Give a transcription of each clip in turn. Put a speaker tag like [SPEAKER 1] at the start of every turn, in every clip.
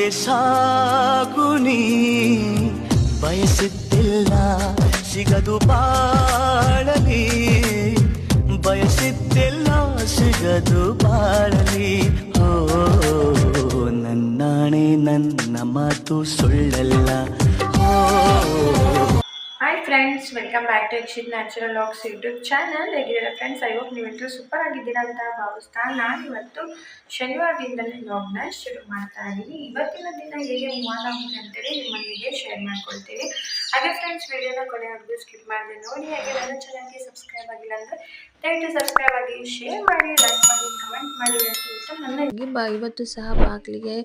[SPEAKER 1] ಮುಂದೆ ಸಾಗುನಿ ಬಯಸಿದ್ದಿಲ್ಲ ಸಿಗದು ಬಾಳಲಿ ಬಯಸಿದ್ದಿಲ್ಲ ಸಿಗದು ಬಾಳಲಿ ಓ ನನ್ನಾಣೆ ನನ್ನ ಮಾತು ಸುಳ್ಳಲ್ಲ ಓ
[SPEAKER 2] hi friends, welcome back to Yakshit natural logs YouTube channel. ಹೇಗಿದ್ದೀರಾ ಫ್ರೆಂಡ್ಸ್? ಐ ಹೋಪ್ ನೀವೆಲ್ಲರೂ ಸೂಪರ್ ಆಗಿದ್ದೀರಾ ಅಂತ ಭಾವಿಸ್ತಾ ನಾನು ಇವತ್ತು ಶನಿವಾರದಿಂದಲೇ ಲಾಗ್ನ ಶುರು ಮಾಡ್ತಾ ಇದ್ದೀನಿ. ಇವತ್ತಿನ ದಿನ ಹೇಗೆ ಮೂವ್ ಆಗುತ್ತೆ ಅಂತೇಳಿ ನಿಮ್ಮೊಂದಿಗೆ ಶೇರ್ ಮಾಡ್ಕೊಳ್ತೀನಿ. ಹಾಗೆ ಫ್ರೆಂಡ್ಸ್, ವಿಡಿಯೋನ ಕೊನೆವರೆಗೂ ಸ್ಕಿಪ್ ಮಾಡಿದೆ ನೋಡಿ. ಹಾಗೆ ನನ್ನ ಚಾನಲ್ಗೆ ಸಬ್ಸ್ಕ್ರೈಬ್ ಆಗಿಲ್ಲ ಅಂದರೆ ದಯವಿಟ್ಟು ಸಬ್ಸ್ಕ್ರೈಬ್ ಆಗಿ, ಶೇರ್ ಮಾಡಿ, ಲೈಕ್ ಮಾಡಿ, ಕಮೆಂಟ್ ಮಾಡಿ ಅಂತ ಹೇಳ್ತಾ ನನ್ನ ಇವತ್ತು ಸಹ ಬಾಗಿಲಿಗೆ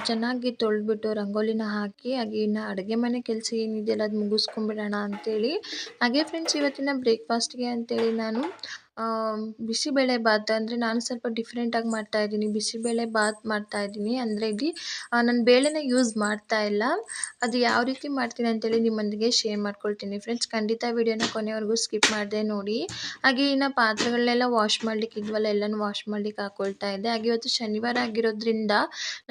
[SPEAKER 2] ಚೆನ್ನಾಗಿ ತೊಳೆದ್ಬಿಟ್ಟು ರಂಗೋಲಿನ ಹಾಕಿ ಹಾಗೆ ಇನ್ನು ಅಡುಗೆ ಮನೆ ಕೆಲಸ ಏನಿದೆಯಲ್ಲ ಅದು ಮುಗಿಸ್ಕೊಂಡ್ಬಿಡೋಣ ಅಂತೇಳಿ. ಹಾಗೆ ಫ್ರೆಂಡ್ಸ್, ಇವತ್ತಿನ ಬ್ರೇಕ್ಫಾಸ್ಟ್ಗೆ ಅಂತೇಳಿ ನಾನು ಬಿಸಿಬೇಳೆ ಬಾತ್ ಅಂದರೆ ನಾನು ಸ್ವಲ್ಪ ಡಿಫ್ರೆಂಟಾಗಿ ಮಾಡ್ತಾಯಿದ್ದೀನಿ. ಬಿಸಿಬೇಳೆ ಬಾತ್ ಮಾಡ್ತಾಯಿದ್ದೀನಿ. ಅಂದರೆ ಇಲ್ಲಿ ನಾನು ಬೇಳೆನ ಯೂಸ್ ಮಾಡ್ತಾ ಇಲ್ಲ. ಅದು ಯಾವ ರೀತಿ ಮಾಡ್ತೀನಿ ಅಂತೇಳಿ ನಿಮ್ಮೊಂದಿಗೆ ಶೇರ್ ಮಾಡ್ಕೊಳ್ತೀನಿ ಫ್ರೆಂಡ್ಸ್. ಖಂಡಿತ ವಿಡಿಯೋನ ಕೊನೆವರೆಗೂ ಸ್ಕಿಪ್ ಮಾಡಿದೆ ನೋಡಿ. ಹಾಗೆ ಇನ್ನು ಪಾತ್ರೆಗಳನ್ನೆಲ್ಲ ವಾಶ್ ಮಾಡ್ಲಿಕ್ಕೆ ಇದ್ವಲ್ಲ, ಎಲ್ಲನೂ ವಾಶ್ ಮಾಡ್ಲಿಕ್ಕೆ ಹಾಕ್ಕೊಳ್ತಾ ಇದ್ದೆ. ಹಾಗೆ ಇವತ್ತು ಶನಿವಾರ ಆಗಿರೋದ್ರಿಂದ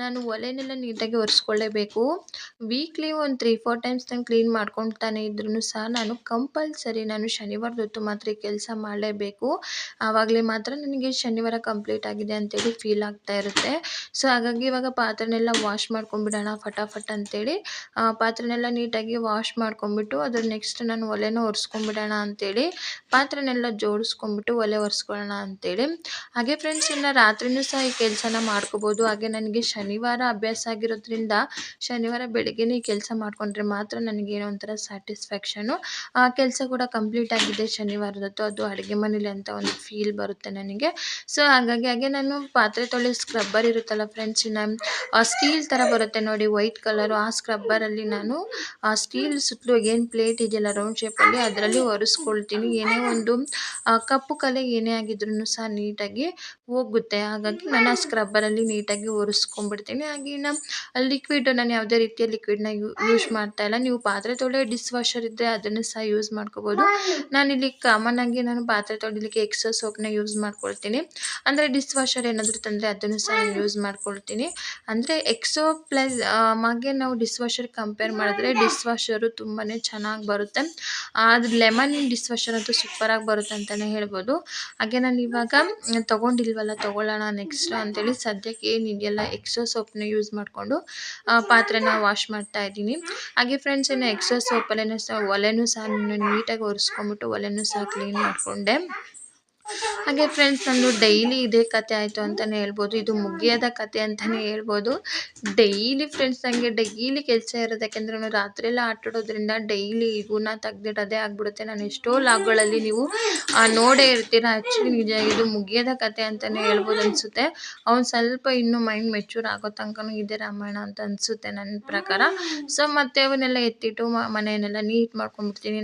[SPEAKER 2] ನಾನು ಒಲೆನೆಲ್ಲ ನೀಟಾಗಿ ಒರೆಸ್ಕೊಳ್ಳೇಬೇಕು. ವೀಕ್ಲಿ ಒಂದು 3-4 ಟೈಮ್ಸ್ ನಾನು ಕ್ಲೀನ್ ಮಾಡ್ಕೊಳ್ತಾನೆ ಇದ್ರೂ ಸಹ ನಾನು ಕಂಪಲ್ಸರಿ ನಾನು ಶನಿವಾರದ ಹೊತ್ತು ಮಾತ್ರ ಈ ಕೆಲಸ ಮಾಡಲೇಬೇಕು. ಆವಾಗಲೇ ಮಾತ್ರ ನನಗೆ ಶನಿವಾರ ಕಂಪ್ಲೀಟ್ ಆಗಿದೆ ಅಂತೇಳಿ ಫೀಲ್ ಆಗ್ತಾ ಇರುತ್ತೆ. ಸೊ ಹಾಗಾಗಿ ಇವಾಗ ಪಾತ್ರೆನೆಲ್ಲ ವಾಶ್ ಮಾಡ್ಕೊಂಡ್ಬಿಡೋಣ ಫಟಾಫಟ್ ಅಂತೇಳಿ ಪಾತ್ರೆನೆಲ್ಲ ನೀಟಾಗಿ ವಾಶ್ ಮಾಡ್ಕೊಂಡ್ಬಿಟ್ಟು ಅದ್ರ ನೆಕ್ಸ್ಟ್ ನಾನು ಒಲೆನ ಒರೆಸ್ಕೊಂಡ್ಬಿಡೋಣ ಅಂತೇಳಿ ಪಾತ್ರೆನೆಲ್ಲ ಜೋಡಿಸ್ಕೊಂಡ್ಬಿಟ್ಟು ಒಲೆ ಒರೆಸ್ಕೊಳ್ಳೋಣ ಅಂತೇಳಿ. ಹಾಗೆ ಫ್ರೆಂಡ್ಸ್, ಇನ್ನು ರಾತ್ರಿನೂ ಸಹ ಈ ಕೆಲಸನ ಮಾಡ್ಕೋಬೋದು. ಹಾಗೆ ನನಗೆ ಶನಿವಾರ ಅಭ್ಯಾಸ ಆಗಿರೋದ್ರಿಂದ ಶನಿವಾರ ಬೆಳಗ್ಗೆನೇ ಈ ಕೆಲಸ ಮಾಡ್ಕೊಂಡ್ರೆ ಮಾತ್ರ ನನಗೇನೋ ಒಂಥರ ಸ್ಯಾಟಿಸ್ಫ್ಯಾಕ್ಷನು. ಆ ಕೆಲಸ ಕೂಡ ಕಂಪ್ಲೀಟ್ ಆಗಿದೆ ಶನಿವಾರದತ್ತು, ಅದು ಅಡುಗೆ ಮನೇಲಿ ಅಂತ ಒಂದು ಫೀಲ್ ಬರುತ್ತೆ ನನಗೆ. ಸೊ ಹಾಗೆ ನಾನು ಪಾತ್ರೆ ತೊಳೆ ಸ್ಕ್ರಬ್ಬರ್ ಇರುತ್ತಲ್ಲ ಫ್ರೆಂಡ್ಸ್, ಸ್ಟೀಲ್ ಥರ ಬರುತ್ತೆ ನೋಡಿ, ವೈಟ್ ಕಲರು. ಆ ಸ್ಕ್ರಬ್ಬರಲ್ಲಿ ನಾನು ಆ ಸ್ಟೀಲ್ ಸುತ್ತಲೂ ಏನು ಪ್ಲೇಟ್ ಇದೆಯಲ್ಲ ರೌಂಡ್ ಶೇಪಲ್ಲಿ, ಅದರಲ್ಲಿ ಒರೆಸ್ಕೊಳ್ತೀನಿ. ಏನೇ ಒಂದು ಕಪ್ಪು ಕಲೆ ಏನೇ ಆಗಿದ್ರೂ ಸಹ ನೀಟಾಗಿ ಹೋಗುತ್ತೆ. ಹಾಗಾಗಿ ನಾನು ಆ ಸ್ಕ್ರಬ್ಬರಲ್ಲಿ ನೀಟಾಗಿ ಒರೆಸ್ಕೊಂಡ್ಬಿಡ್ತೀನಿ. ಹಾಗೆ ಇನ್ನು ಲಿಕ್ವಿಡ್ ನಾನು ಯಾವುದೇ ರೀತಿಯ ಲಿಕ್ವಿಡ್ನ ಯೂಸ್ ಮಾಡ್ತಾ ಇಲ್ಲ. ನೀವು ಪಾತ್ರೆ ತೊಳೆ ಡಿಶ್ ವಾಷರ್ ಇದ್ದರೆ ಅದನ್ನು ಸಹ ಯೂಸ್ ಮಾಡ್ಕೋಬೋದು. ನಾನಿಲ್ಲಿ ಕಾಮನ್ ಆಗಿ ನಾನು ಪಾತ್ರೆ ತೊಳಿಲಿಕ್ಕೆ ಎಕ್ಸೋ ಸೋಪ್ನ ಯೂಸ್ ಮಾಡ್ಕೊಳ್ತೀನಿ. ಅಂದರೆ ಡಿಶ್ ವಾಷರ್ ಏನಾದರೂ ತಂದರೆ ಅದನ್ನು ಸಹ ಯೂಸ್ ಮಾಡ್ಕೊಳ್ತೀನಿ. ಅಂದರೆ ಎಕ್ಸೋ ಪ್ಲಸ್ ಹಾಗೆ ನಾವು ಡಿಶ್ ವಾಷರ್ ಕಂಪೇರ್ ಮಾಡಿದ್ರೆ ಡಿಶ್ ವಾಷರು ತುಂಬಾ ಚೆನ್ನಾಗಿ ಬರುತ್ತೆ. ಅದು ಲೆಮನ್ ಡಿಶ್ ವಾಷರ್ ಅಂತೂ ಸೂಪರಾಗಿ ಬರುತ್ತೆ ಅಂತಲೇ ಹೇಳ್ಬೋದು. ಹಾಗೆ ನಾನು ಇವಾಗ ತೊಗೊಂಡಿಲ್ವಲ್ಲ, ತೊಗೊಳ್ಳೋಣ ನೆಕ್ಸ್ಟ್ ಅಂತೇಳಿ ಸದ್ಯಕ್ಕೆ ಏನಿದೆಯಲ್ಲ ಎಕ್ಸೋ ಸೋಪ್ನ ಯೂಸ್ ಮಾಡಿಕೊಂಡು ಪಾತ್ರೆನ ವಾಶ್ ಮಾಡ್ತಾ ಇದ್ದೀನಿ. ಹಾಗೆ ಫ್ರೆಂಡ್ಸ್, ಇನ್ನು ಎಕ್ಸೋ ಸೋಪಲ್ಲೇ ಸಹ ಒಲೆನೂ ಸಹ ನೀಟಾಗಿ ಒರೆಸ್ಕೊಂಡ್ಬಿಟ್ಟು ಒಲೆನೂ ಸಹ ಕ್ಲೀನ್ ಮಾಡಿಕೊಂಡೆ. ಹಾಗೆ ಫ್ರೆಂಡ್ಸ್, ನಂದು ಡೈಲಿ ಇದೇ ಕತೆ ಆಯಿತು ಅಂತಲೇ ಹೇಳ್ಬೋದು. ಇದು ಮುಗಿಯೋದ ಕತೆ ಅಂತಲೇ ಹೇಳ್ಬೋದು. ಡೈಲಿ ಫ್ರೆಂಡ್ಸ್ ನನಗೆ ಡೈಲಿ ಕೆಲಸ ಇರೋದು. ಯಾಕೆಂದರೆ ನಾನು ರಾತ್ರಿ ಎಲ್ಲ ಆಟಾಡೋದ್ರಿಂದ ಡೈಲಿ ಗುಣ ತೆಗ್ದಿಡೋದೇ ಆಗಿಬಿಡುತ್ತೆ. ನಾನು ಎಷ್ಟೋ ಲಾಗ್ಗಳಲ್ಲಿ ನೀವು ನೋಡೇ ಇರ್ತೀರ. ಆ್ಯಕ್ಚುಲಿ ನಿಜ ಇದು ಮುಗಿಯೋದ ಕತೆ ಅಂತಲೇ ಹೇಳ್ಬೋದು ಅನಿಸುತ್ತೆ. ಅವ್ನು ಸ್ವಲ್ಪ ಇನ್ನೂ ಮೈಂಡ್ ಮೆಚೂರ್ ಆಗೋ ತನಕನೂ ಇದೆ ರಾಮಾಯಣ ಅಂತ ಅನಿಸುತ್ತೆ ನನ್ನ ಪ್ರಕಾರ. ಸೊ ಮತ್ತೆ ಅವನ್ನೆಲ್ಲ ಎತ್ತಿಟ್ಟು ಮನೆಯನ್ನೆಲ್ಲ ನೀಟ್ ಮಾಡ್ಕೊಂಡ್ಬಿಡ್ತೀನಿ.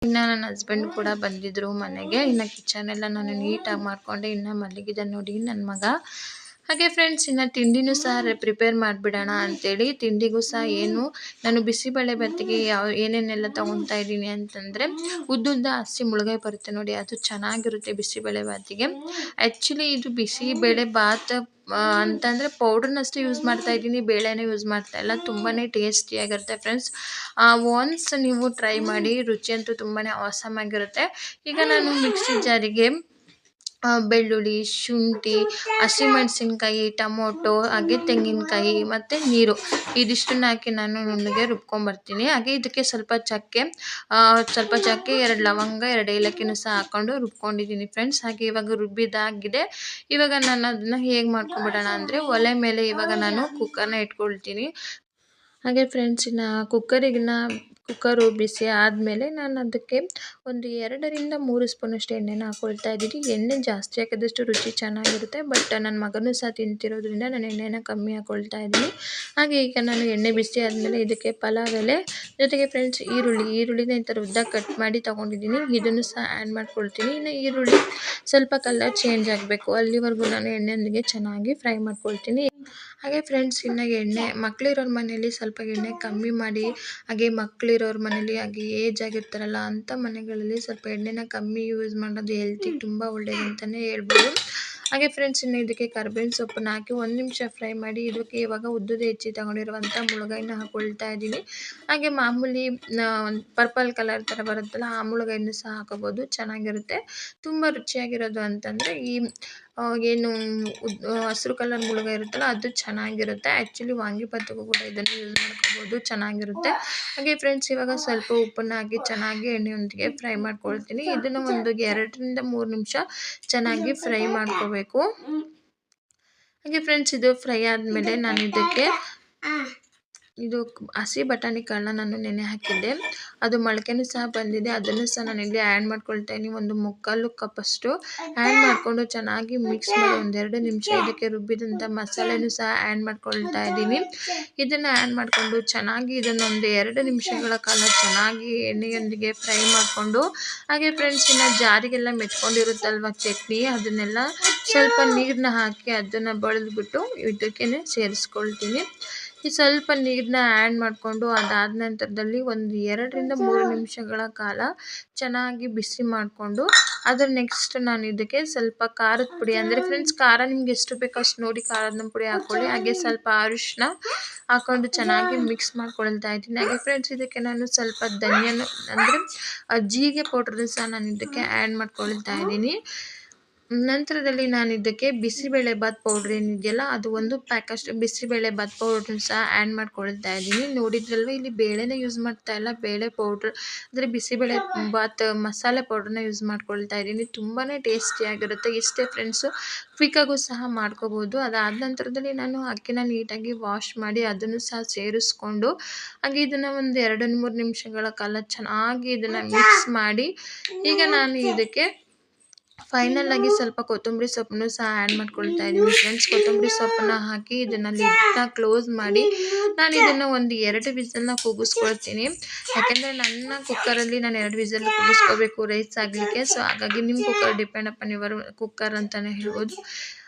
[SPEAKER 2] ಇನ್ನು ನನ್ನ ಹಸ್ಬೆಂಡ್ ಕೂಡ ಬಂದಿದ್ದರು ಮನೆಗೆ. ಇನ್ನು ಕಿಚನ್ ಎಲ್ಲ ನಾನು ನೀಟಾಗಿ ಮಾಡಿಕೊಂಡೆ. ಇನ್ನು ಮಲಗಿದೆ ನೋಡಿ ನನ್ನ ಮಗ. ಹಾಗೆ ಫ್ರೆಂಡ್ಸ್, ಇನ್ನು ತಿಂಡಿನೂ ಸಹ ಪ್ರಿಪೇರ್ ಮಾಡಿಬಿಡೋಣ ಅಂತೇಳಿ. ತಿಂಡಿಗೂ ಸಹ ನಾನು ಬಿಸಿಬೇಳೆ ಬಾತಿಗೆ ಏನೇನೆಲ್ಲ ತೊಗೊತಾ ಇದ್ದೀನಿ ಅಂತಂದರೆ ಉದ್ದುದ್ದ ಹಸಿ ಮುಳುಗಾಯಿ ಬರುತ್ತೆ ನೋಡಿ, ಅದು ಚೆನ್ನಾಗಿರುತ್ತೆ ಬಿಸಿಬೇಳೆ ಬಾತಿಗೆ. ಆ್ಯಕ್ಚುಲಿ ಇದು ಬಿಸಿಬೇಳೆ ಬಾತ್ ಅಂತಂದರೆ ಪೌಡ್ರನ್ನಷ್ಟೇ ಯೂಸ್ ಮಾಡ್ತಾ ಇದ್ದೀನಿ, ಬೇಳೆನೇ ಯೂಸ್ ಮಾಡ್ತಾ ಇಲ್ಲ. ತುಂಬಾ ಟೇಸ್ಟಿಯಾಗಿರುತ್ತೆ ಫ್ರೆಂಡ್ಸ್. ಒನ್ಸ್ ನೀವು ಟ್ರೈ ಮಾಡಿ, ರುಚಿ ಅಂತೂ ತುಂಬಾ ಆಸಮ್ ಆಗಿರುತ್ತೆ. ಈಗ ನಾನು ಮಿಕ್ಸಿ ಜಾರಿಗೆ ಬೆಳ್ಳುಳ್ಳಿ, ಶುಂಠಿ, ಹಸಿಮೆಣಸಿನ್ಕಾಯಿ, ಟೊಮೊಟೊ, ಹಾಗೆ ತೆಂಗಿನಕಾಯಿ ಮತ್ತು ನೀರು ಇದಿಷ್ಟನ್ನು ಹಾಕಿ ನಾನು ನುಣ್ಣಗೆ ರುಬ್ಕೊಂಬರ್ತೀನಿ. ಹಾಗೆ ಇದಕ್ಕೆ ಸ್ವಲ್ಪ ಚಕ್ಕೆ, 2 ಲವಂಗ, 2 ಏಲಕ್ಕಿನೂ ಸಹ ಹಾಕ್ಕೊಂಡು ರುಬ್ಕೊಂಡಿದ್ದೀನಿ ಫ್ರೆಂಡ್ಸ್. ಹಾಗೆ ಇವಾಗ ರುಬ್ಬಿದಾಗಿದೆ. ಇವಾಗ ನಾನು ಅದನ್ನು ಹೇಗೆ ಮಾಡ್ಕೊಂಬಿಡೋಣ ಅಂದರೆ ಒಲೆ ಮೇಲೆ ಇವಾಗ ನಾನು ಕುಕ್ಕರ್ನ ಇಟ್ಕೊಳ್ತೀನಿ. ಹಾಗೆ ಫ್ರೆಂಡ್ಸ್, ಇನ್ನು ಕುಕ್ಕರು ಬಿಸಿ ಆದಮೇಲೆ ನಾನು ಅದಕ್ಕೆ ಒಂದು 2-3 ಸ್ಪೂನಷ್ಟು ಎಣ್ಣೆನ ಹಾಕ್ಕೊಳ್ತಾ ಇದ್ದೀನಿ. ಎಣ್ಣೆ ಜಾಸ್ತಿ ಹಾಕಿದಷ್ಟು ರುಚಿ ಚೆನ್ನಾಗಿರುತ್ತೆ. ಬಟ್ ನನ್ನ ಮಗನೂ ಸಹ ತಿಂತಿರೋದ್ರಿಂದ ನಾನು ಎಣ್ಣೆನ ಕಮ್ಮಿ ಹಾಕ್ಕೊಳ್ತಾ ಇದ್ದೀನಿ. ಹಾಗೆ ಈಗ ನಾನು ಎಣ್ಣೆ ಬಿಸಿ ಆದಮೇಲೆ ಇದಕ್ಕೆ ಪಲಾವ್ ಎಲೆ ಜೊತೆಗೆ ಫ್ರೆಂಡ್ಸ್ ಈರುಳ್ಳಿನ ಈ ಥರ ಉದ್ದ ಕಟ್ ಮಾಡಿ ತೊಗೊಂಡಿದ್ದೀನಿ. ಇದನ್ನು ಸಹ ಆ್ಯಡ್ ಮಾಡ್ಕೊಳ್ತೀನಿ. ಇನ್ನು ಈರುಳ್ಳಿ ಸ್ವಲ್ಪ ಕಲರ್ ಚೇಂಜ್ ಆಗಬೇಕು, ಅಲ್ಲಿವರೆಗೂ ನಾನು ಎಣ್ಣೆಯೊಂದಿಗೆ ಚೆನ್ನಾಗಿ ಫ್ರೈ ಮಾಡ್ಕೊಳ್ತೀನಿ. ಹಾಗೆ ಫ್ರೆಂಡ್ಸ್, ಇನ್ನು ಮಕ್ಕಳಿರೋರ ಮನೆಯಲ್ಲಿ ಸ್ವಲ್ಪ ಎಣ್ಣೆ ಕಮ್ಮಿ ಮಾಡಿ, ಹಾಗೆ ಮಕ್ಕಳಿರೋ ಇರೋರ ಮನೇಲಿ ಹಾಗೆ ಏಜ್ ಆಗಿರ್ತಾರಲ್ಲ ಅಂಥ ಮನೆಗಳಲ್ಲಿ ಸ್ವಲ್ಪ ಎಣ್ಣೆನ ಕಮ್ಮಿ ಯೂಸ್ ಮಾಡೋದು ಹೆಲ್ತಿಗೆ ತುಂಬ ಒಳ್ಳೆಯದು ಅಂತಲೇ ಹೇಳ್ಬೋದು. ಹಾಗೆ ಫ್ರೆಂಡ್ಸ್, ಇನ್ನು ಇದಕ್ಕೆ ಕರ್ಬೇವಿನ ಸೊಪ್ಪನ್ನ ಹಾಕಿ 1 ನಿಮಿಷ ಫ್ರೈ ಮಾಡಿ ಇದಕ್ಕೆ ಇವಾಗ ಉದ್ದುದ ಹೆಚ್ಚಿ ತಗೊಂಡಿರುವಂಥ ಮುಳುಗಾಯಿನ ಹಾಕೊಳ್ತಾ ಇದ್ದೀನಿ. ಹಾಗೆ ಮಾಮೂಲಿ ಪರ್ಪಲ್ ಕಲರ್ ಥರ ಬರುತ್ತಲ್ಲ ಆ ಮುಳುಗಾಯಿನೂ ಸಹ ಹಾಕೋಬೋದು, ಚೆನ್ನಾಗಿರುತ್ತೆ. ತುಂಬ ರುಚಿಯಾಗಿರೋದು ಅಂತಂದರೆ ಈ ಏನು ಹಸಿರು ಕಲರ್ ಮುಳುಗಾಯಿ ಇರುತ್ತಲ್ಲ ಅದು ಚೆನ್ನಾಗಿರುತ್ತೆ. ಆ್ಯಕ್ಚುಲಿ ವಾಂಗಿಭಾತ್ಗೂ ಕೂಡ ಇದನ್ನು ಯೂಸ್ ಮಾಡ್ಕೋಬೋದು, ಚೆನ್ನಾಗಿರುತ್ತೆ. ಹಾಗೆ ಫ್ರೆಂಡ್ಸ್, ಇವಾಗ ಸ್ವಲ್ಪ ಉಪ್ಪನ್ನು ಹಾಕಿ ಚೆನ್ನಾಗಿ ಎಣ್ಣೆಯೊಂದಿಗೆ ಫ್ರೈ ಮಾಡ್ಕೊಳ್ತೀನಿ. ಇದನ್ನು ಒಂದು 2ರಿಂದ 3 ನಿಮಿಷ ಚೆನ್ನಾಗಿ ಫ್ರೈ ಮಾಡ್ಕೋಬೇಕು. ಹಾಗೆ ಫ್ರೆಂಡ್ಸ್, ಇದು ಫ್ರೈ ಆದಮೇಲೆ ನಾನು ಇದಕ್ಕೆ ಹಸಿ ಬಟಾಣಿ ಕಾಳನ್ನ ನಾನು ನೆನೆ ಹಾಕಿದ್ದೆ, ಅದು ಮೊಳಕೆನೂ ಸಹ ಬಂದಿದೆ. ಅದನ್ನು ಸಹ ನಾನಿಲ್ಲಿ ಆ್ಯಡ್ ಮಾಡ್ಕೊಳ್ತಾ ಇದ್ದೀನಿ. ಒಂದು 3/4 ಕಪ್ಪಷ್ಟು ಆ್ಯಡ್ ಮಾಡಿಕೊಂಡು ಚೆನ್ನಾಗಿ ಮಿಕ್ಸ್ ಮಾಡಿ 1-2 ನಿಮಿಷ ಇದಕ್ಕೆ ರುಬ್ಬಿದಂಥ ಮಸಾಲೆನೂ ಸಹ ಆ್ಯಡ್ ಮಾಡ್ಕೊಳ್ತಾ ಇದ್ದೀನಿ. ಇದನ್ನು ಆ್ಯಡ್ ಮಾಡಿಕೊಂಡು ಚೆನ್ನಾಗಿ ಇದನ್ನು ಒಂದು 2 ನಿಮಿಷಗಳ ಕಾಲ ಚೆನ್ನಾಗಿ ಎಣ್ಣೆಯೊಂದಿಗೆ ಫ್ರೈ ಮಾಡಿಕೊಂಡು, ಹಾಗೆ ಫ್ರೆಂಡ್ಸ್, ಇನ್ನು ಜಾರಿಗೆಲ್ಲ ಮೆತ್ಕೊಂಡಿರುತ್ತಲ್ವ ಚಟ್ನಿ, ಅದನ್ನೆಲ್ಲ ಸ್ವಲ್ಪ ನೀರನ್ನ ಹಾಕಿ ಅದನ್ನು ಬಳಿದ್ಬಿಟ್ಟು ಇದಕ್ಕೇ ಸೇರಿಸ್ಕೊಳ್ತೀನಿ. ಈ ಸ್ವಲ್ಪ ನೀರನ್ನ ಆ್ಯಡ್ ಮಾಡಿಕೊಂಡು ಅದಾದ ನಂತರದಲ್ಲಿ ಒಂದು 2ರಿಂದ 3 ನಿಮಿಷಗಳ ಕಾಲ ಚೆನ್ನಾಗಿ ಬಿಸಿ ಮಾಡಿಕೊಂಡು ಅದರ ನೆಕ್ಸ್ಟ್ ನಾನು ಇದಕ್ಕೆ ಸ್ವಲ್ಪ ಖಾರದ ಪುಡಿ, ಅಂದರೆ ಫ್ರೆಂಡ್ಸ್ ಖಾರ ನಿಮ್ಗೆ ಎಷ್ಟು ಬೇಕೋ ಅಷ್ಟು ನೋಡಿ ಖಾರದ ಪುಡಿ ಹಾಕ್ಕೊಳ್ಳಿ. ಹಾಗೆ ಸ್ವಲ್ಪ ಅರಿಶಿನ ಹಾಕ್ಕೊಂಡು ಚೆನ್ನಾಗಿ ಮಿಕ್ಸ್ ಮಾಡ್ಕೊಳ್ತಾ ಇದ್ದೀನಿ. ಹಾಗೆ ಫ್ರೆಂಡ್ಸ್, ಇದಕ್ಕೆ ನಾನು ಸ್ವಲ್ಪ ಧನಿಯನು ಅಂದರೆ ಜೀರಿಗೆ ಪೌಡ್ರನ್ನು ಸಹ ನಾನು ಇದಕ್ಕೆ ಆ್ಯಡ್ ಮಾಡ್ಕೊಳ್ತಾ ಇದ್ದೀನಿ. ನಂತರದಲ್ಲಿ ನಾನು ಇದಕ್ಕೆ ಬಿಸಿಬೇಳೆಬಾತ್ ಪೌಡ್ರ್ ಏನಿದೆಯಲ್ಲ ಅದು 1 ಪ್ಯಾಕಷ್ಟು ಬಿಸಿಬೇಳೆಬಾತ್ ಪೌಡ್ರನ್ನ ಸಹ ಆ್ಯಡ್ ಮಾಡ್ಕೊಳ್ತಾ ಇದ್ದೀನಿ. ನೋಡಿದ್ರಲ್ವ, ಇಲ್ಲಿ ಬೇಳೆನೇ ಯೂಸ್ ಮಾಡ್ತಾ ಇಲ್ಲ, ಬೇಳೆ ಪೌಡ್ರ್ ಅಂದರೆ ಬಿಸಿಬೇಳೆ ಬಾತ್ ಮಸಾಲೆ ಪೌಡ್ರನ್ನ ಯೂಸ್ ಮಾಡ್ಕೊಳ್ತಾ ಇದ್ದೀನಿ. ತುಂಬಾ ಟೇಸ್ಟಿಯಾಗಿರುತ್ತೆ. ಇಷ್ಟೇ ಫ್ರೆಂಡ್ಸು, ಕ್ವಿಕ್ಕಾಗೂ ಸಹ ಮಾಡ್ಕೋಬೋದು. ಅದಾದ ನಂತರದಲ್ಲಿ ನಾನು ಅಕ್ಕಿನ ನೀಟಾಗಿ ವಾಶ್ ಮಾಡಿ ಅದನ್ನು ಸಹ ಸೇರಿಸ್ಕೊಂಡು, ಹಾಗೆ ಇದನ್ನು ಒಂದು 2-3 ನಿಮಿಷಗಳ ಕಾಲ ಚೆನ್ನಾಗಿ ಇದನ್ನು ಮಿಕ್ಸ್ ಮಾಡಿ, ಈಗ ನಾನು ಇದಕ್ಕೆ ಫೈನಲ್ ಆಗಿ ಸ್ವಲ್ಪ ಕೊತ್ತಂಬರಿ ಸೊಪ್ಪನ್ನು ಸಹ ಆ್ಯಡ್ ಮಾಡ್ಕೊಳ್ತಾ ಇದ್ದೀನಿ. ಫ್ರೆಂಡ್ಸ್, ಕೊತ್ತಂಬರಿ ಸೊಪ್ಪನ್ನು ಹಾಕಿ ಇದನ್ನು ಲಿಡ್ನ ಕ್ಲೋಸ್ ಮಾಡಿ ನಾನು ಇದನ್ನು ಒಂದು 2 ವಿಸಲ್ನ ಕೂಗಿಸ್ಕೊಳ್ತೀನಿ. ಯಾಕೆಂದರೆ ನನ್ನ ಕುಕ್ಕರಲ್ಲಿ ನಾನು 2 ವಿಸಲ್ ಕೂಗಿಸ್ಕೋಬೇಕು ರೈಸ್ ಆಗಲಿಕ್ಕೆ. ಸೊ ಹಾಗಾಗಿ ನಿಮ್ಮ cooker depend upon your cooker ಅಂತಲೇ ಹೇಳ್ಬೋದು.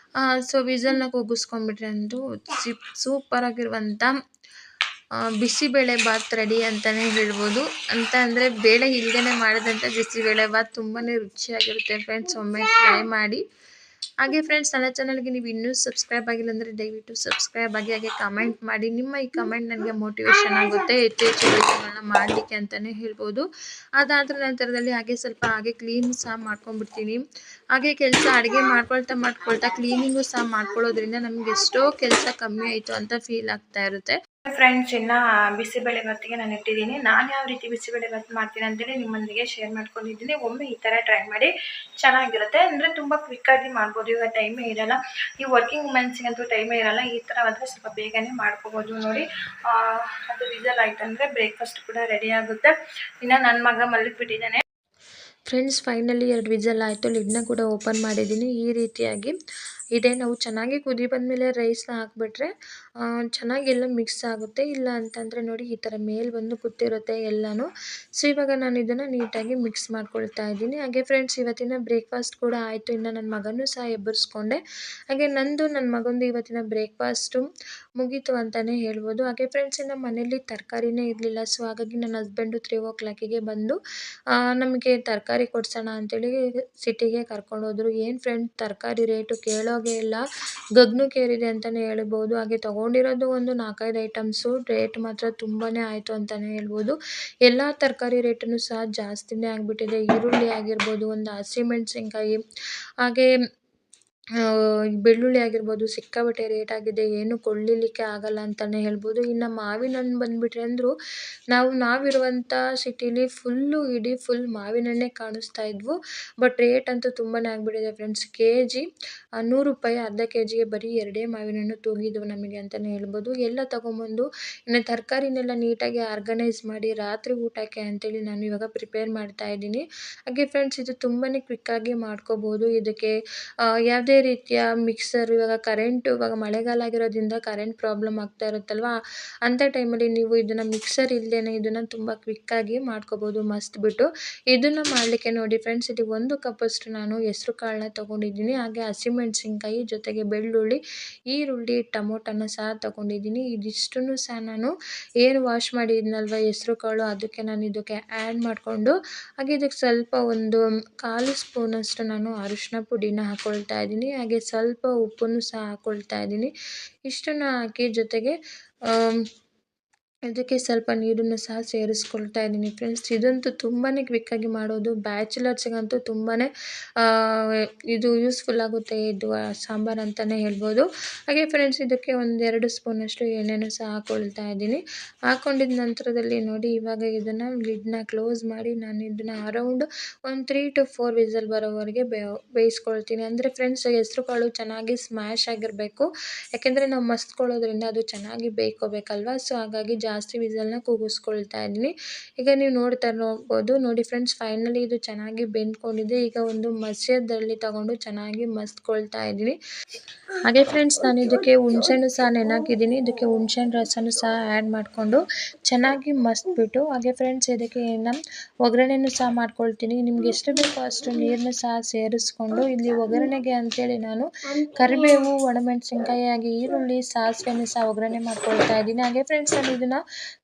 [SPEAKER 2] ಸೊ ವಿಸಲ್ನ ಕೂಗಿಸ್ಕೊಂಡ್ಬಿಟ್ರೆ ಅಂತೂ ಸೂಪರಾಗಿರುವಂಥ ಬಿಸಿಬೇಳೆ ಬಾತ್ ರೆಡಿ ಅಂತಲೇ ಹೇಳ್ಬೋದು. ಅಂತ ಅಂದರೆ ಬೇಳೆ ಇಲ್ಲದೇ ಮಾಡಿದಂಥ ಬಿಸಿಬೇಳೆ ಬಾತ್ ತುಂಬಾ ರುಚಿಯಾಗಿರುತ್ತೆ ಫ್ರೆಂಡ್ಸ್, ಒಮ್ಮೆ ಟ್ರೈ ಮಾಡಿ. ಹಾಗೆ ಫ್ರೆಂಡ್ಸ್, ನನ್ನ ಚಾನಲ್ಗೆ ನೀವು ಇನ್ನೂ ಸಬ್ಸ್ಕ್ರೈಬ್ ಆಗಿಲ್ಲ ಅಂದರೆ ದಯವಿಟ್ಟು ಸಬ್ಸ್ಕ್ರೈಬ್ ಆಗಿ, ಹಾಗೆ ಕಮೆಂಟ್ ಮಾಡಿ. ನಿಮ್ಮ ಈ ಕಮೆಂಟ್ ನನಗೆ ಮೋಟಿವೇಶನ್ ಆಗುತ್ತೆ ಹೆಚ್ಚು ವಿಡಿಯೋಗಳನ್ನ ಮಾಡಲಿಕ್ಕೆ ಅಂತಲೇ ಹೇಳ್ಬೋದು. ಅದಾದ ನಂತರದಲ್ಲಿ ಹಾಗೆ ಸ್ವಲ್ಪ ಕ್ಲೀನ್ ಸಹ ಮಾಡ್ಕೊಂಡ್ಬಿಡ್ತೀನಿ. ಹಾಗೆ ಅಡುಗೆ ಮಾಡ್ಕೊಳ್ತಾ ಕ್ಲೀನಿಂಗು ಸಹ ಮಾಡ್ಕೊಳ್ಳೋದ್ರಿಂದ ನಮಗೆ ಎಷ್ಟೋ ಕೆಲಸ ಕಮ್ಮಿ ಆಯಿತು ಅಂತ ಫೀಲ್ ಆಗ್ತಾ ಇರುತ್ತೆ. ಫ್ರೆಂಡ್ಸ್, ಇನ್ನು ಬಿಸಿಬೇಳೆ ಬಾತಿಗೆ ನಾನು ಇಟ್ಟಿದ್ದೀನಿ. ನಾನು ಯಾವ ರೀತಿ ಬಿಸಿಬೇಳೆ ಬಾತ್ ಮಾಡ್ತೀನಿ ಅಂತೇಳಿ ನಿಮ್ಮೊಂದಿಗೆ ಶೇರ್ ಮಾಡ್ಕೊಂಡಿದ್ದೀನಿ. ಒಮ್ಮೆ ಈ ಥರ ಟ್ರೈ ಮಾಡಿ, ಚೆನ್ನಾಗಿರುತ್ತೆ. ಅಂದರೆ ತುಂಬ ಕ್ವಿಕ್ಕಾಗಿ ಮಾಡ್ಬೋದು. ಇವಾಗ ಟೈಮೇ ಇರೋಲ್ಲ, ಈ ವರ್ಕಿಂಗ್ ವುಮೆನ್ಸಿಗಂತೂ ಟೈಮೇ ಇರೋಲ್ಲ. ಈ ಥರ ಆದರೆ ಸ್ವಲ್ಪ ಬೇಗನೆ ಮಾಡ್ಕೋಬೋದು. ನೋಡಿ, ಅದು ವಿಸಲ್ ಆಯ್ತು ಅಂದರೆ ಬ್ರೇಕ್ಫಾಸ್ಟ್ ಕೂಡ ರೆಡಿ ಆಗುತ್ತೆ. ಇನ್ನು ನನ್ನ ಮಗ ಮಲಗಿಬಿಟ್ಟಿದ್ದಾನೆ. ಫ್ರೆಂಡ್ಸ್, ಫೈನಲಿ 2 ವಿಸಲ್ ಆಯಿತು. ಲಿಡ್ನ ಕೂಡ ಓಪನ್ ಮಾಡಿದ್ದೀನಿ. ಈ ರೀತಿಯಾಗಿ ಇದೆ. ನಾವು ಚೆನ್ನಾಗಿ ಕುದಿ ಬಂದಮೇಲೆ ರೈಸ್ನ ಹಾಕಿಬಿಟ್ರೆ ಚೆನ್ನಾಗಿ ಎಲ್ಲ ಮಿಕ್ಸ್ ಆಗುತ್ತೆ. ಇಲ್ಲ ಅಂತಂದರೆ ನೋಡಿ, ಈ ಥರ ಮೇಲೆ ಬಂದು ಕೂತಿರುತ್ತೆ ಎಲ್ಲನೂ. ಸೊ ಇವಾಗ ನಾನು ಇದನ್ನು ನೀಟಾಗಿ ಮಿಕ್ಸ್ ಮಾಡ್ಕೊಳ್ತಾ ಇದ್ದೀನಿ. ಹಾಗೆ ಫ್ರೆಂಡ್ಸ್, ಇವತ್ತಿನ ಬ್ರೇಕ್ಫಾಸ್ಟ್ ಕೂಡ ಆಯಿತು. ಇನ್ನು ನನ್ನ ಮಗನೂ ಸಹ ಎಬ್ಬರಿಸ್ಕೊಂಡೆ. ಹಾಗೆ ನನ್ನ ಮಗಂದು ಇವತ್ತಿನ ಬ್ರೇಕ್ಫಾಸ್ಟು ಮುಗೀತು ಅಂತಲೇ ಹೇಳ್ಬೋದು. ಹಾಗೆ ಫ್ರೆಂಡ್ಸ್, ಇನ್ನು ಮನೇಲಿ ತರಕಾರಿನೇ ಇರಲಿಲ್ಲ. ಸೊ ಹಾಗಾಗಿ ನನ್ನ ಹಸ್ಬೆಂಡು 3 o'clockಗೆ ಬಂದು ನಮಗೆ ತರಕಾರಿ ಕೊಡ್ಸೋಣ ಅಂತೇಳಿ ಸಿಟಿಗೆ ಕರ್ಕೊಂಡೋದ್ರು. ಏನು ಫ್ರೆಂಡ್, ತರಕಾರಿ ರೇಟು ಕೇಳೋಗೆ ಇಲ್ಲ, ಗಗನಕ್ಕೇರಿದೆ ಅಂತಲೇ ಹೇಳ್ಬೋದು. ಹಾಗೆ ತೊಗೊಂಡಿರೋದು ಒಂದು 4-5 ಐಟಮ್ಸು, ರೇಟ್ ಮಾತ್ರ ತುಂಬಾ ಆಯಿತು ಅಂತಲೇ ಹೇಳ್ಬೋದು. ಎಲ್ಲ ತರಕಾರಿ ರೇಟನ್ನು ಸಹ ಜಾಸ್ತಿನೇ ಆಗಿಬಿಟ್ಟಿದೆ. ಈರುಳ್ಳಿ ಆಗಿರ್ಬೋದು, ಒಂದು ಹಸಿಮೆಣಸಿನ್ಕಾಯಿ, ಹಾಗೆ ಬೆಳ್ಳುಳ್ಳಿ ಆಗಿರ್ಬೋದು, ಸಿಕ್ಕಾಪಟ್ಟೆ ರೇಟ್ ಆಗಿದೆ. ಏನು ಕೊಳ್ಳಲಿಕ್ಕೆ ಆಗಲ್ಲ ಅಂತಲೇ ಹೇಳ್ಬೋದು. ಇನ್ನು ಮಾವಿನ ಹಣ್ಣು ಬಂದುಬಿಟ್ರೆ ಅಂದರೂ ನಾವಿರುವಂಥ ಸಿಟಿಲಿ ಇಡೀ ಫುಲ್ ಮಾವಿನ ಹಣ್ಣೇ ಕಾಣಿಸ್ತಾ ಇದ್ವು. ಬಟ್ ರೇಟ್ ಅಂತೂ ತುಂಬಾ ಆಗಿಬಿಟ್ಟಿದೆ ಫ್ರೆಂಡ್ಸ್. ಕೆಜಿ 100 ರೂಪಾಯಿ, ಅರ್ಧ ಕೆಜಿಗೆ ಬರೀ 2 ಮಾವಿನ ಹಣ್ಣು ತೂಗಿದ್ವು ನಮಗೆ ಅಂತಲೇ ಹೇಳ್ಬೋದು. ಎಲ್ಲ ತೊಗೊಂಬಂದು ಇನ್ನು ತರಕಾರಿನೆಲ್ಲ ನೀಟಾಗಿ ಆರ್ಗನೈಸ್ ಮಾಡಿ ರಾತ್ರಿ ಊಟಕ್ಕೆ ಅಂತೇಳಿ ನಾನು ಇವಾಗ ಪ್ರಿಪೇರ್ ಮಾಡ್ತಾ ಇದ್ದೀನಿ. ಹಾಗೆ ಫ್ರೆಂಡ್ಸ್, ಇದು ತುಂಬಾ ಕ್ವಿಕ್ಕಾಗಿ ಮಾಡ್ಕೋಬೋದು. ಇದಕ್ಕೆ ಯಾವುದೇ ಯಾವುದೇ ರೀತಿಯ ಮಿಕ್ಸರ್ ಇವಾಗ ಇವಾಗ ಮಳೆಗಾಲ ಆಗಿರೋದ್ರಿಂದ ಕರೆಂಟ್ ಪ್ರಾಬ್ಲಮ್ ಆಗ್ತಾ ಇರುತ್ತಲ್ವ, ಅಂಥ ಟೈಮಲ್ಲಿ ನೀವು ಇದನ್ನು ಮಿಕ್ಸರ್ ಇಲ್ಲದೇ ಇದನ್ನು ತುಂಬ ಕ್ವಿಕ್ಕಾಗಿ ಮಾಡ್ಕೋಬೋದು ಮಸ್ತ್ ಬಿಟ್ಟು. ಇದನ್ನು ಮಾಡಲಿಕ್ಕೆ ನೋಡಿ ಫ್ರೆಂಡ್ಸ್, ಇದು 1 ಕಪ್ಪಷ್ಟು ನಾನು ಹೆಸರು ಕಾಳನ್ನ ತೊಗೊಂಡಿದ್ದೀನಿ. ಹಾಗೆ ಹಸಿಮೆಣಸಿನ್ಕಾಯಿ ಜೊತೆಗೆ ಬೆಳ್ಳುಳ್ಳಿ, ಈರುಳ್ಳಿ, ಟೊಮೊಟೊನ ಸಹ ತೊಗೊಂಡಿದ್ದೀನಿ. ಇದಿಷ್ಟನ್ನು ಸಹ ನಾನು ಏನು ವಾಶ್ ಮಾಡಿದ್ನಲ್ವ ಹೆಸರು ಕಾಳು, ಅದಕ್ಕೆ ನಾನು ಇದಕ್ಕೆ ಆ್ಯಡ್ ಮಾಡಿಕೊಂಡು, ಹಾಗೆ ಇದಕ್ಕೆ ಸ್ವಲ್ಪ ಒಂದು 1/4 ಸ್ಪೂನಷ್ಟು ನಾನು ಅರಿಶಿನ ಪುಡಿನ ಹಾಕ್ಕೊಳ್ತಾ ಇದ್ದೀನಿ. ಹಾಗೆ ಸ್ವಲ್ಪ ಉಪ್ಪನ್ನು ಸಹ ಹಾಕ್ಕೊಳ್ತಾ ಇದ್ದೀನಿ. ಇಷ್ಟನ್ನು ಹಾಕಿ ಜೊತೆಗೆ ಇದಕ್ಕೆ ಸ್ವಲ್ಪ ನೀರನ್ನು ಸಹ ಸೇರಿಸ್ಕೊಳ್ತಾ ಇದ್ದೀನಿ ಫ್ರೆಂಡ್ಸ್. ಇದಂತೂ ತುಂಬಾ ಕ್ವಿಕ್ಕಾಗಿ ಮಾಡೋದು, ಬ್ಯಾಚುಲರ್ಸ್ಗಂತೂ ತುಂಬಾ ಇದು ಯೂಸ್ಫುಲ್ ಆಗುತ್ತೆ ಇದು ಸಾಂಬಾರು ಅಂತಲೇ ಹೇಳ್ಬೋದು. ಹಾಗೆ ಫ್ರೆಂಡ್ಸ್, ಇದಕ್ಕೆ 1-2 ಸ್ಪೂನಷ್ಟು ಎಣ್ಣೆನೂ ಸಹ ಹಾಕ್ಕೊಳ್ತಾ ಇದ್ದೀನಿ. ಹಾಕ್ಕೊಂಡಿದ್ದ ನಂತರದಲ್ಲಿ ನೋಡಿ, ಇವಾಗ ಇದನ್ನು ಲಿಡ್ನ ಕ್ಲೋಸ್ ಮಾಡಿ ನಾನು ಇದನ್ನು ಅರೌಂಡ್ ಒಂದು 3 to 4 ವಿಸಲ್ ಬರೋವರೆಗೆ ಬೇಯಿಸ್ಕೊಳ್ತೀನಿ. ಅಂದರೆ ಫ್ರೆಂಡ್ಸ್, ಹೆಸರು ಕಾಳು ಚೆನ್ನಾಗಿ ಸ್ಮ್ಯಾಶ್ ಆಗಿರಬೇಕು, ಯಾಕೆಂದರೆ ನಾವು ಮಸ್ತ್ಕೊಳ್ಳೋದ್ರಿಂದ ಅದು ಚೆನ್ನಾಗಿ ಬೇಯ್ಕೋಬೇಕಲ್ವ. ಸೊ ಹಾಗಾಗಿ ಜಾಸ್ತಿ ವಿಸಲ್ನ ಕೂಗಿಸ್ಕೊಳ್ತಾ ಇದ್ದೀನಿ. ಈಗ ನೀವು ನೋಡ್ಬೋದು ನೋಡಿ ಫ್ರೆಂಡ್ಸ್, ಫೈನಲಿ ಇದು ಚೆನ್ನಾಗಿ ಬೆಂದ್ಕೊಂಡಿದೆ. ಈಗ ಒಂದು ಮಸ್ಯದಲ್ಲಿ ತಗೊಂಡು ಚೆನ್ನಾಗಿ ಮಸ್ತ್ಕೊಳ್ತಾ ಇದ್ದೀನಿ. ಹಾಗೆ ಫ್ರೆಂಡ್ಸ್, ನಾನು ಇದಕ್ಕೆ ಹುಣಸೆಹಣ್ಣು ಸಹ ನೆನಾಕಿದ್ದೀನಿ. ಇದಕ್ಕೆ ಹುಣಸೆಹಣ್ಣು ರಸನೂ ಸಹ ಆ್ಯಡ್ ಮಾಡಿಕೊಂಡು ಚೆನ್ನಾಗಿ ಮಸ್ತ್ಬಿಟ್ಟು, ಹಾಗೆ ಫ್ರೆಂಡ್ಸ್ ಇದಕ್ಕೆ ಒಗ್ಗರಣೆನೂ ಸಹ ಮಾಡ್ಕೊಳ್ತೀನಿ. ನಿಮ್ಗೆ ಎಷ್ಟು ಬೇಕೋ ಅಷ್ಟು ನೀರನ್ನು ಸಹ ಸೇರಿಸ್ಕೊಂಡು, ಇಲ್ಲಿ ಒಗ್ಗರಣೆಗೆ ಅಂತೇಳಿ ನಾನು ಕರಿಬೇವು, ಒಣಮೆಣಸಿನ್ಕಾಯಿ, ಹಾಗೆ ಈರುಳ್ಳಿ, ಸಾಸಿವೆನೂ ಸಹ ಒಗ್ಗರಣೆ ಮಾಡ್ಕೊಳ್ತಾ ಇದ್ದೀನಿ. ಹಾಗೆ ಫ್ರೆಂಡ್ಸ್, ನಾನು ಇದನ್ನು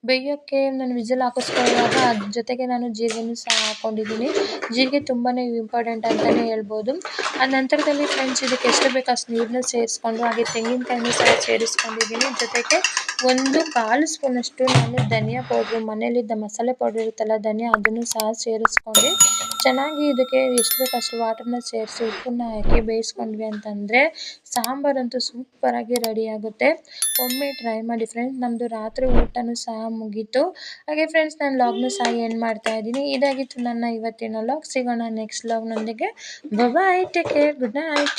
[SPEAKER 2] ಬೇಯೋಕ್ಕೆ ನಾನು ವಿಸಿಲ್ ಹಾಕಿಸ್ಕೊಳ್ಳುವಾಗ ಅದ್ರ ಜೊತೆಗೆ ನಾನು ಜೀರಿಗೆನೂ ಸಹ ಹಾಕ್ಕೊಂಡಿದ್ದೀನಿ. ಜೀರಿಗೆ ತುಂಬಾ ಇಂಪಾರ್ಟೆಂಟ್ ಅಂತಲೇ ಹೇಳ್ಬೋದು. ಆ ನಂತರದಲ್ಲಿ ಫ್ರೆಂಡ್ಸ್, ಇದಕ್ಕೆ ಎಷ್ಟು ಬೇಕು ಅಷ್ಟು ನೀರನ್ನ ಸೇರಿಸ್ಕೊಂಡು, ಹಾಗೆ ತೆಂಗಿನಕಾಯಿನೂ ಸಹ ಸೇರಿಸ್ಕೊಂಡಿದ್ದೀನಿ. ಜೊತೆಗೆ 1/4 ಸ್ಪೂನಷ್ಟು ನಾನು ಧನಿಯಾ ಪೌಡ್ರು, ಮನೇಲಿದ್ದ ಮಸಾಲೆ ಪೌಡ್ರ್ ಇರುತ್ತಲ್ಲ ಧನಿಯಾ, ಅದನ್ನು ಸಹ ಸೇರಿಸ್ಕೊಂಡು ಚೆನ್ನಾಗಿ ಇದಕ್ಕೆ ಎಷ್ಟು ಬೇಕು ಅಷ್ಟು ವಾಟರ್ನ ಸೇರಿಸಿ ಉಪ್ಪನ್ನ ಹಾಕಿ ಬೇಯಿಸ್ಕೊಂಡ್ವಿ ಅಂತಂದರೆ ಸಾಂಬಾರಂತೂ ಸೂಪರಾಗಿ ರೆಡಿ ಆಗುತ್ತೆ. ಒಮ್ಮೆ ಟ್ರೈ ಮಾಡಿ ಫ್ರೆಂಡ್ಸ್. ನಮ್ಮದು ರಾತ್ರಿ ಊಟನೂ ಸಹ ಮುಗೀತು. ಹಾಗೆ ಫ್ರೆಂಡ್ಸ್, ನಾನು ಲಾಗ್ನ ಸಹ ಎಂಡ್ ಮಾಡ್ತಾ ಇದ್ದೀನಿ. ಇದಾಗಿತ್ತು ನನ್ನ ಇವತ್ತಿನ ಲಾಗ್. ಸಿಗೋಣ ನೆಕ್ಸ್ಟ್ ಲಾಗ್ನೊಂದಿಗೆ. ಬಾಯ್, ಟೇಕ್ ಕೇರ್, ಗುಡ್ ನೈಟ್.